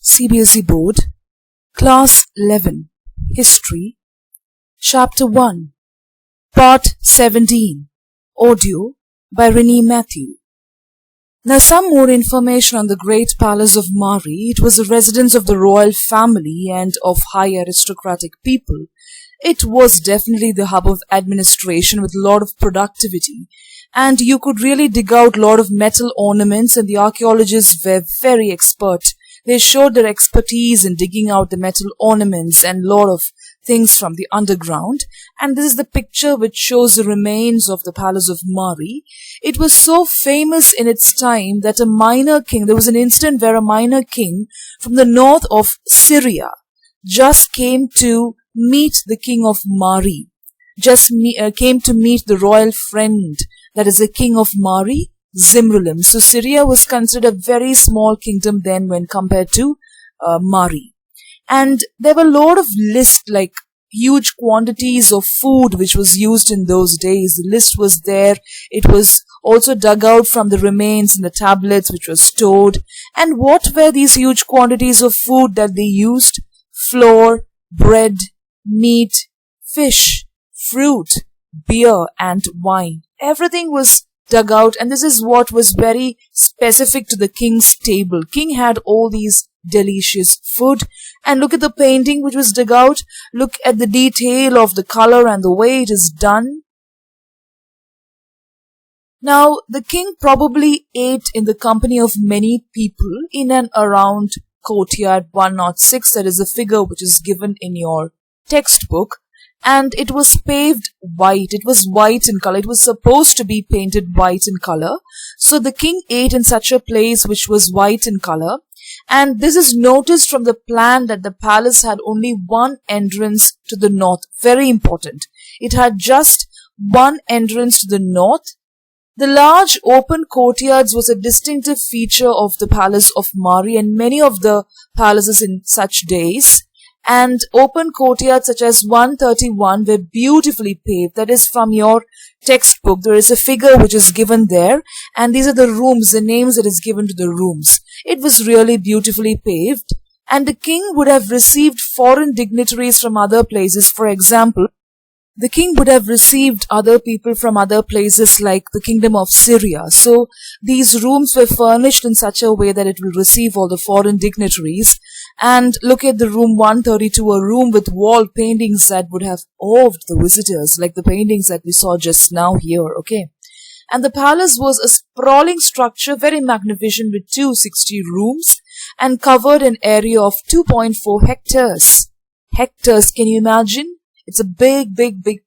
CBSE Board, Class 11, History, Chapter 1, Part 17, Audio by Renee Matthew. Now some more information on the great palace of Mari. It was a residence of the royal family and of high aristocratic people. It was definitely the hub of administration with a lot of productivity. And you could really dig out a lot of metal ornaments, and the archaeologists were very expert. They showed their expertise in digging out the metal ornaments and a lot of things from the underground. And this is the picture which shows the remains of the palace of Mari. It was so famous in its time that a minor king, there was an incident where a minor king from the north of Syria just came to meet the king of Mari, came to meet the royal friend, that is the king of Mari, Zimrulim. So Syria was considered a very small kingdom then when compared to Mari. And there were a lot of lists, like huge quantities of food which was used in those days. The list was there. It was also dug out from the remains and the tablets which were stored. And what were these huge quantities of food that they used? Flour, bread, meat, fish, fruit, beer, and wine. Everything was dug out, and this is what was very specific to the king's table. King had all these delicious food, and look at the painting which was dug out. Look at the detail of the color and the way it is done. Now, the king probably ate in the company of many people in and around courtyard 106. That is a figure which is given in your textbook. And it was paved white. It was white in color. It was supposed to be painted white in color. So the king ate in such a place which was white in color. And this is noticed from the plan that the palace had only one entrance to the north. Very important. It had just one entrance to the north. The large open courtyards was a distinctive feature of the palace of Mari and many of the palaces in such days. And open courtyards such as 131 were beautifully paved. That is from your textbook. There is a figure which is given there, and these are the rooms, the names that is given to the rooms. It was really beautifully paved, and the king would have received foreign dignitaries from other places. For example, the king would have received other people from other places like the kingdom of Syria. So these rooms were furnished in such a way that it will receive all the foreign dignitaries. And look at the room 132, a room with wall paintings that would have awed the visitors, like the paintings that we saw just now here, okay? And the palace was a sprawling structure, very magnificent, with 260 rooms and covered an area of 2.4 hectares. Hectares, can you imagine? It's a big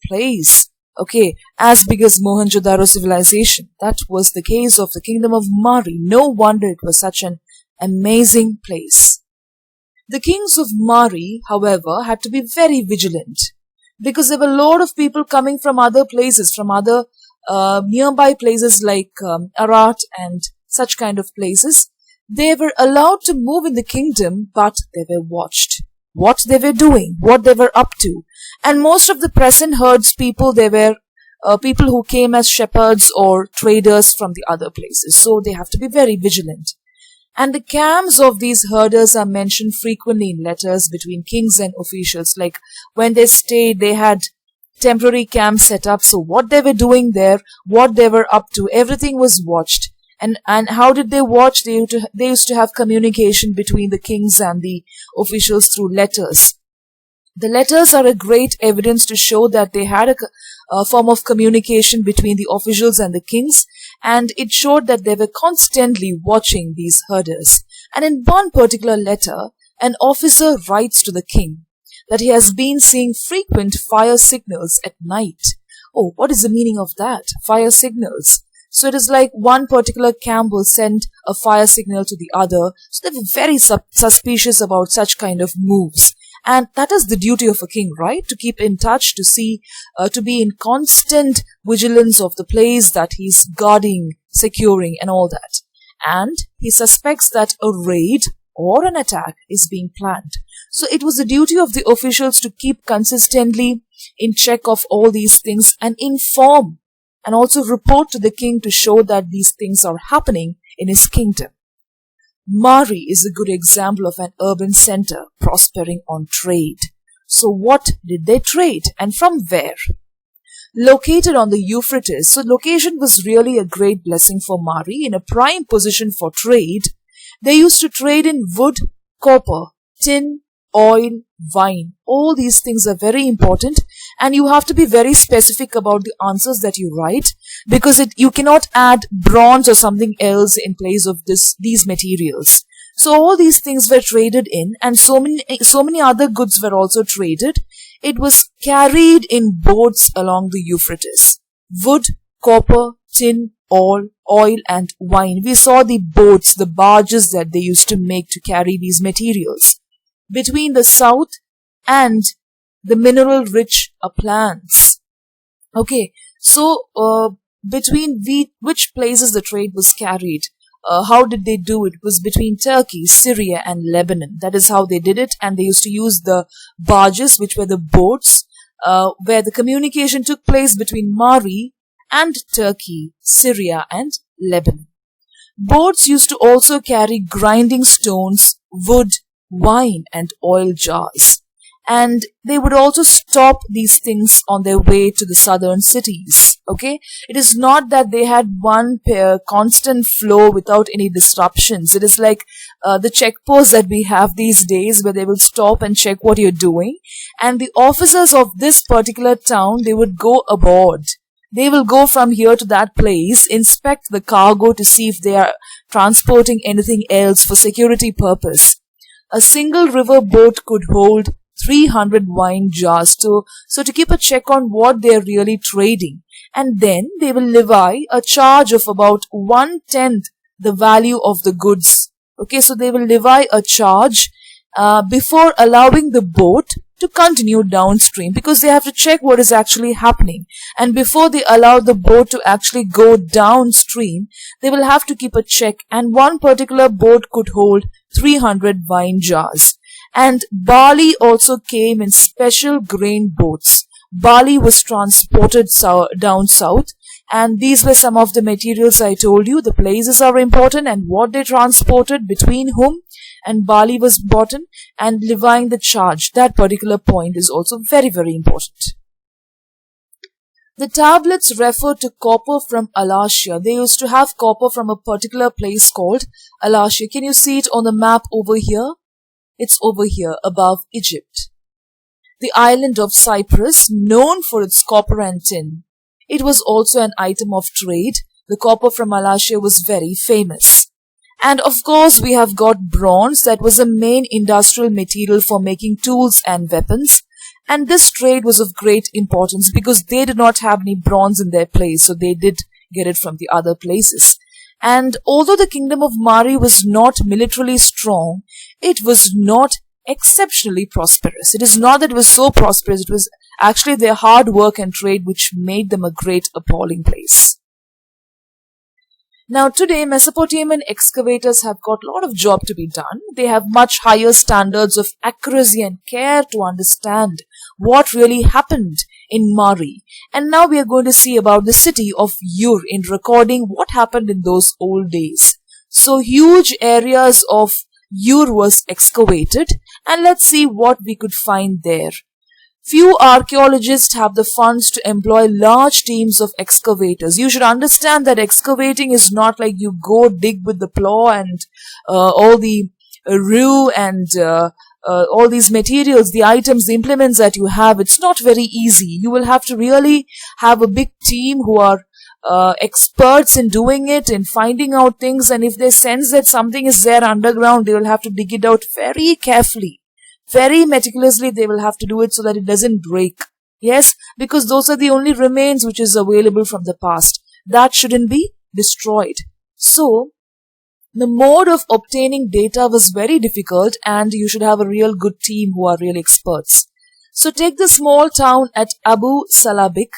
place. Okay, as big as Mohenjo-daro civilization. That was the case of the kingdom of Mari. No wonder it was such an amazing place. The kings of Mari, however, had to be very vigilant because there were a lot of people coming from other places, from other nearby places like Arat and such kind of places. They were allowed to move in the kingdom, but they were watched. What they were doing, what they were up to. And most of the present herds people, they were people who came as shepherds or traders from the other places. So they have to be very vigilant. And the camps of these herders are mentioned frequently in letters between kings and officials. Like when they stayed, they had temporary camps set up. So what they were doing there, what they were up to, everything was watched. And how did they watch? They used to have communication between the kings and the officials through letters. The letters are a great evidence to show that they had a form of communication between the officials and the kings, and it showed that they were constantly watching these herders. And in one particular letter, an officer writes to the king that he has been seeing frequent fire signals at night. Oh, what is the meaning of that? Fire signals. So it is like one particular camp will send a fire signal to the other. So they were very suspicious about such kind of moves. And that is the duty of a king, right? To keep in touch, to see, to be in constant vigilance of the place that he's guarding, securing, and all that. And he suspects that a raid or an attack is being planned. So it was the duty of the officials to keep consistently in check of all these things and inform and also report to the king to show that these things are happening in his kingdom. Mari is a good example of an urban center prospering on trade. So what did they trade and from where? Located on the Euphrates, so location was really a great blessing for Mari. In a prime position for trade, they used to trade in wood, copper, tin, oil, wine. All these things are very important, and you have to be very specific about the answers that you write, because you cannot add bronze or something else in place of these materials. So all these things were traded in, and so many other goods were also traded. It was carried in boats along the Euphrates. Wood, copper, tin, oil, and wine. We saw the boats, the barges that they used to make to carry these materials between the south and the mineral-rich uplands. Okay, so between which places the trade was carried? How did they do it? It was between Turkey, Syria, and Lebanon. That is how they did it, and they used to use the barges, which were the boats, where the communication took place between Mari and Turkey, Syria, and Lebanon. Boats used to also carry grinding stones, wood, wine, and oil jars. And they would also stop these things on their way to the southern cities. Okay, it is not that they had one constant flow without any disruptions. It is like the checkposts that we have these days, where they will stop and check what you're doing. And the officers of this particular town, they would go aboard. They will go from here to that place, inspect the cargo to see if they are transporting anything else for security purpose. A single river boat could hold 300 wine jars. So to keep a check on what they are really trading. And then they will levy a charge of about 1/10 the value of the goods. Okay, so they will levy a charge before allowing the boat to continue downstream, because they have to check what is actually happening. And before they allow the boat to actually go downstream, they will have to keep a check. And one particular boat could hold 300 wine jars. And barley also came in special grain boats. Barley was transported down south, and these were some of the materials I told you. The places are important and what they transported, between whom, and barley was important, and levying the charge. That particular point is also very, very important. The tablets refer to copper from Alasia. They used to have copper from a particular place called Alasia. Can you see it on the map over here? It's over here above Egypt. The island of Cyprus, known for its copper and tin. It was also an item of trade. The copper from Alasia was very famous. And of course, we have got bronze. That was a main industrial material for making tools and weapons. And this trade was of great importance because they did not have any bronze in their place, so they did get it from the other places. And although the kingdom of Mari was not militarily strong, it was not exceptionally prosperous. It is not that it was so prosperous, it was actually their hard work and trade which made them a great, appalling place. Now today, Mesopotamian excavators have got a lot of job to be done. They have much higher standards of accuracy and care to understand what really happened in Mari. And now we are going to see about the city of Ur in recording what happened in those old days. So huge areas of Ur was excavated, and let's see what we could find there. Few archaeologists have the funds to employ large teams of excavators. You should understand that excavating is not like you go dig with the plow and all the rue and all these materials, the items, the implements that you have. It's not very easy. You will have to really have a big team who are experts in doing it, in finding out things, and if they sense that something is there underground, they will have to dig it out very carefully. Very meticulously they will have to do it so that it doesn't break. Yes, because those are the only remains which is available from the past. That shouldn't be destroyed. So, the mode of obtaining data was very difficult, and you should have a real good team who are real experts. So take the small town at Abu Salabik,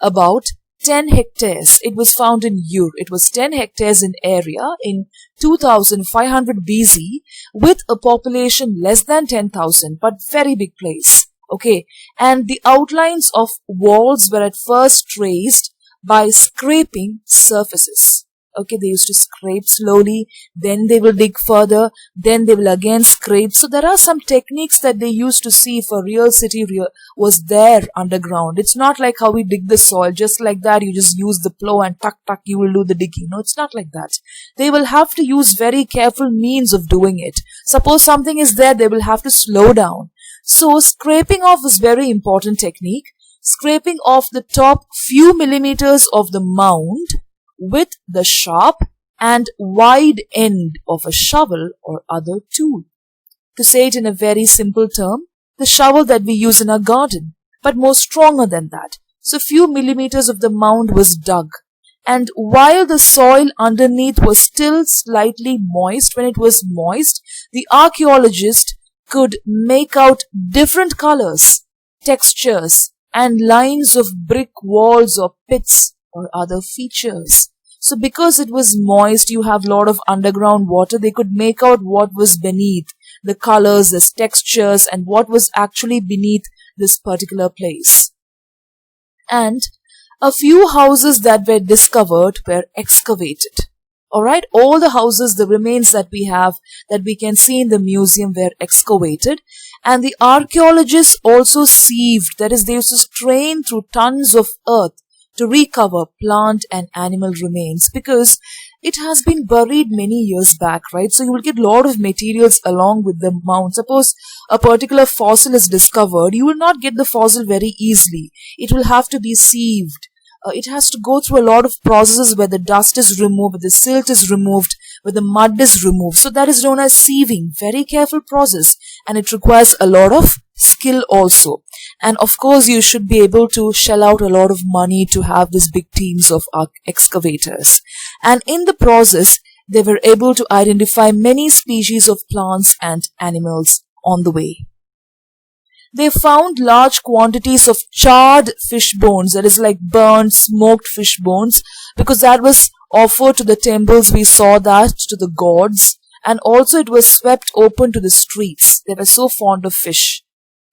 about 10 hectares. It was found in Ur. It was 10 hectares in area in 2500 BC with a population less than 10,000, but very big place. Okay. And the outlines of walls were at first traced by scraping surfaces. Okay, they used to scrape slowly, then they will dig further, then they will again scrape. So there are some techniques that they used to see if a real city was there underground. It's not like how we dig the soil, just like that you just use the plow and tuck tuck you will do the digging. No, it's not like that. They will have to use very careful means of doing it. Suppose something is there, they will have to slow down. So scraping off is very important technique. Scraping off the top few millimeters of the mound with the sharp and wide end of a shovel or other tool. To say it in a very simple term, the shovel that we use in our garden, but more stronger than that. So few millimeters of the mound was dug. And while the soil underneath was still slightly moist, when it was moist, the archaeologist could make out different colors, textures, and lines of brick walls or pits or other features. So because it was moist, you have a lot of underground water, they could make out what was beneath, the colors, the textures, and what was actually beneath this particular place. And a few houses that were discovered were excavated. Alright, all the houses, the remains that we have, that we can see in the museum were excavated. And the archaeologists also sieved, that is, they used to strain through tons of earth to recover plant and animal remains, because it has been buried many years back, right? So you will get a lot of materials along with the mound. Suppose a particular fossil is discovered, you will not get the fossil very easily. It will have to be sieved. It has to go through a lot of processes where the dust is removed, where the silt is removed, where the mud is removed. So that is known as sieving. Very careful process, and it requires a lot of skill also. And of course, you should be able to shell out a lot of money to have these big teams of excavators. And in the process, they were able to identify many species of plants and animals on the way. They found large quantities of charred fish bones, that is like burnt, smoked fish bones, because that was offered to the temples. We saw that to the gods, and also it was swept open to the streets. They were so fond of fish.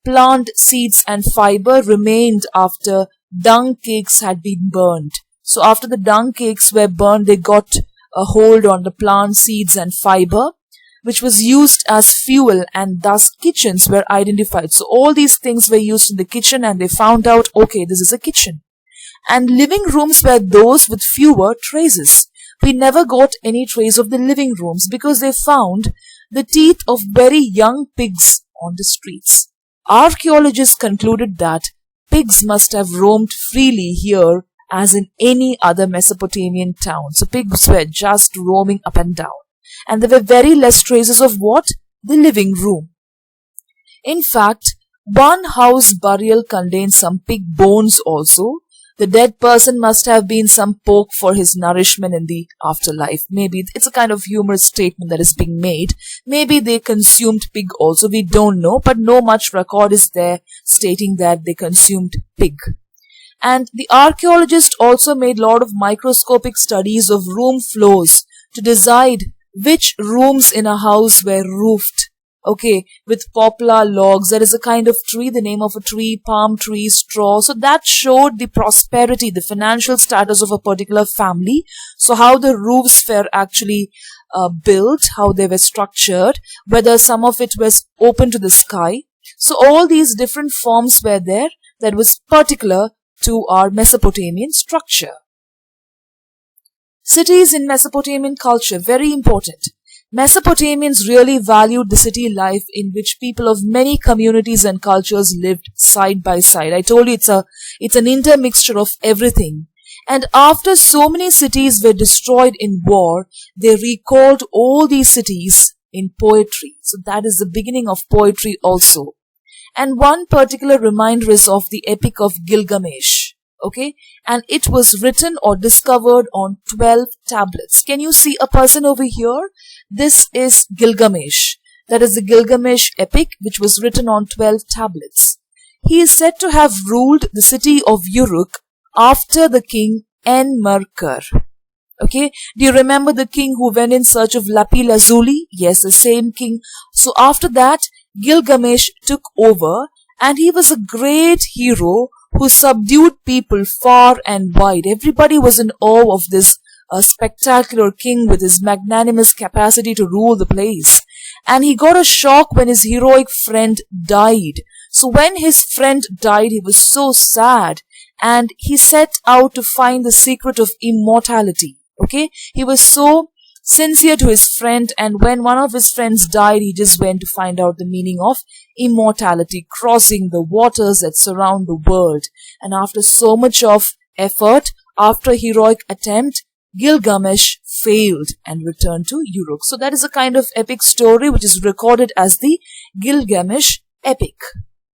Plant seeds and fiber remained after dung cakes had been burned. So after the dung cakes were burned, they got a hold on the plant seeds and fiber, which was used as fuel, and thus kitchens were identified. So all these things were used in the kitchen, and they found out, okay, this is a kitchen. And living rooms were those with fewer traces. We never got any trace of the living rooms because they found the teeth of very young pigs on the streets. Archaeologists concluded that pigs must have roamed freely here as in any other Mesopotamian town. So pigs were just roaming up and down. And there were very less traces of what? The living room. In fact, one house burial contains some pig bones also. The dead person must have been some pork for his nourishment in the afterlife. Maybe it's a kind of humorous statement that is being made. Maybe they consumed pig also, we don't know, but no much record is there stating that they consumed pig. And the archaeologists also made a lot of microscopic studies of room floors to decide which rooms in a house were roofed, okay, with poplar logs. That is a kind of tree, the name of a tree, palm tree, straw. So that showed the prosperity, the financial status of a particular family. So how the roofs were actually built, how they were structured, whether some of it was open to the sky. So all these different forms were there that was particular to our Mesopotamian structure. Cities in Mesopotamian culture, very important. Mesopotamians really valued the city life in which people of many communities and cultures lived side by side. I told you it's an intermixture of everything. And after so many cities were destroyed in war, they recalled all these cities in poetry. So that is the beginning of poetry also. And one particular reminder is of the Epic of Gilgamesh. Okay, and it was written or discovered on 12 tablets. Can you see a person over here? This is Gilgamesh. That is the Gilgamesh epic, which was written on 12 tablets. He is said to have ruled the city of Uruk after the king Enmerkar. Okay, do you remember the king who went in search of Lapi-Lazuli? Yes, the same king. So after that, Gilgamesh took over, and he was a great hero who subdued people far and wide. Everybody was in awe of this a spectacular king with his magnanimous capacity to rule the place. And he got a shock when his heroic friend died. So when his friend died, he was so sad, and he set out to find the secret of immortality. Okay? He was so sincere to his friend, and when one of his friends died, he just went to find out the meaning of immortality, crossing the waters that surround the world. And after so much of effort, after a heroic attempt, Gilgamesh failed and returned to Uruk. So that is a kind of epic story which is recorded as the Gilgamesh epic.